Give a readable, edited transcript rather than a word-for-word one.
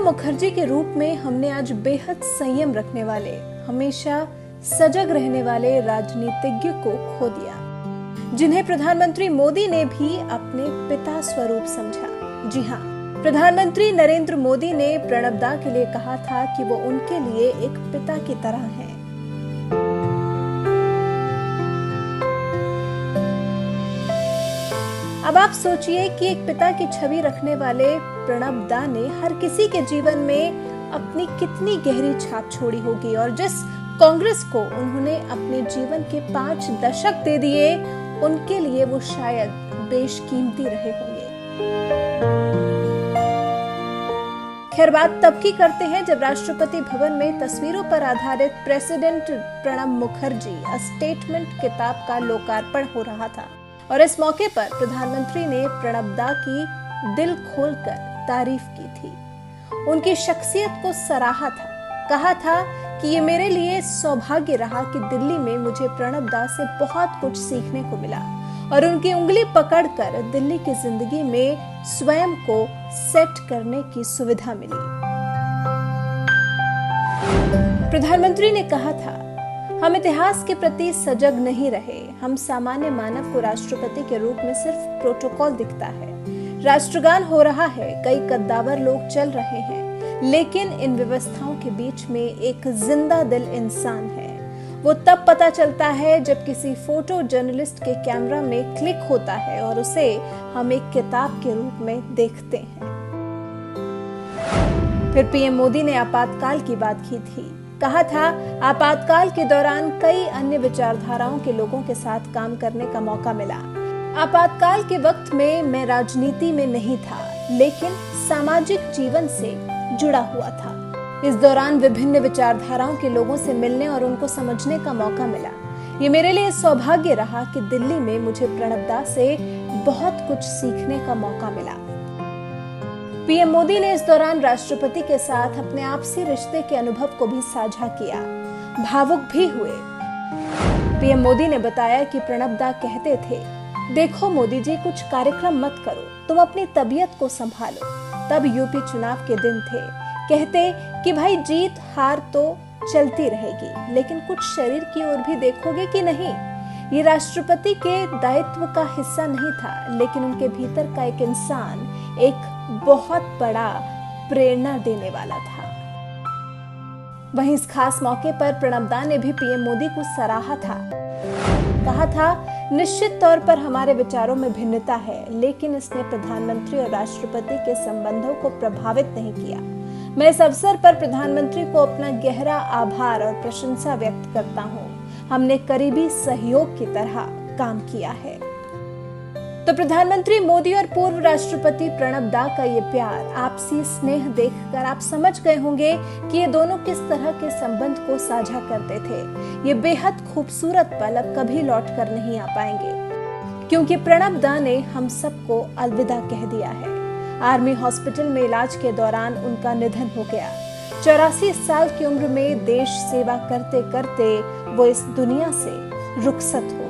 मुखर्जी के रूप में हमने आज बेहद संयम रखने वाले, हमेशा सजग रहने वाले राजनीतिज्ञ को खो दिया, जिन्हें प्रधानमंत्री मोदी ने भी अपने पिता स्वरूप समझा। जी हाँ, प्रधानमंत्री नरेंद्र मोदी ने प्रणब दा के लिए कहा था कि वो उनके लिए एक पिता की तरह हैं। अब आप सोचिए कि एक पिता की छवि रखने वाले प्रणब दा ने हर किसी के जीवन में अपनी कितनी गहरी छाप छोड़ी होगी, और जिस कांग्रेस को उन्होंने अपने जीवन के 5 दशक दे दिए, उनके लिए वो शायद बेशकीमती रहे होंगे। खैर, बात तब की करते हैं जब राष्ट्रपति भवन में तस्वीरों पर आधारित president Pranab Mukherjee a statement किताब का लोकार्पण हो रहा था, और इस मौके पर प्रधानमंत्री ने प्रणब दा की दिल खोलकर तारीफ की थी, उनकी शख्सियत को सराहा था। कहा था कि ये मेरे लिए सौभाग्य रहा कि दिल्ली में मुझे प्रणब दा से बहुत कुछ सीखने को मिला और उनकी उंगली पकड़कर दिल्ली की जिंदगी में स्वयं को सेट करने की सुविधा मिली। प्रधानमंत्री ने कहा था, हम इतिहास के प्रति सजग नहीं रहे। हम सामान्य मानव को राष्ट्रपति के रूप में सिर्फ प्रोटोकॉल दिखता है। राष्ट्रगान हो रहा है, कई कद्दावर लोग चल रहे हैं, लेकिन इन व्यवस्थाओं के बीच में एक जिंदा दिल इंसान है। वो तब पता चलता है जब किसी फोटो जर्नलिस्ट के कैमरा में क्लिक होता है और उसे हम एक किताब के रूप में देखते हैं। फिर पीएम मोदी ने आपातकाल की बात की थी। कहा था, आपातकाल के दौरान कई अन्य विचारधाराओं के लोगों के साथ काम करने का मौका मिला। आपातकाल के वक्त में मैं राजनीति में नहीं था, लेकिन सामाजिक जीवन से जुड़ा हुआ था। इस दौरान विभिन्न विचारधाराओं के लोगों से मिलने और उनको समझने का मौका मिला। ये मेरे लिए सौभाग्य रहा कि दिल्ली में मुझे प्रणब दा से बहुत कुछ सीखने का मौका मिला। पीएम मोदी ने इस दौरान राष्ट्रपति के साथ अपने आपसी रिश्ते के अनुभव को भी साझा किया, भावुक भी हुए। पीएम मोदी ने बताया कि प्रणब दा कहते थे, देखो मोदी जी, कुछ कार्यक्रम मत करो, तुम अपनी तबीयत को संभालो। तब यूपी चुनाव के दिन थे। कहते कि भाई, जीत हार तो चलती रहेगी, लेकिन कुछ शरीर की ओर भी देखोगे कि नहीं। ये राष्ट्रपति के दायित्व का हिस्सा नहीं था, लेकिन उनके भीतर का एक इंसान एक बहुत बड़ा प्रेरणा देने वाला था। वहीं इस खास मौके पर प्रणब दा ने भी पीएम मोदी को सराहा था। कहा था, निश्चित तौर पर हमारे विचारों में भिन्नता है, लेकिन इसने प्रधानमंत्री और राष्ट्रपति के संबंधों को प्रभावित नहीं किया। मैं इस अवसर पर प्रधानमंत्री को अपना गहरा आभार और प्रशंसा व्यक्त करता हूँ। हमने करीबी सहयोग की तरह काम किया है। तो प्रधानमंत्री मोदी और पूर्व राष्ट्रपति प्रणब दा का ये प्यार, आपसी स्नेह देखकर आप समझ गए होंगे कि ये दोनों किस तरह के संबंध को साझा करते थे। ये बेहद खूबसूरत पल अब कभी लौट कर नहीं आ पाएंगे, क्योंकि प्रणब दा ने हम सबको अलविदा कह दिया है। आर्मी हॉस्पिटल में इलाज के दौरान उनका निधन हो गया। 84 साल की उम्र में देश सेवा करते करते वो इस दुनिया से रुखसत हो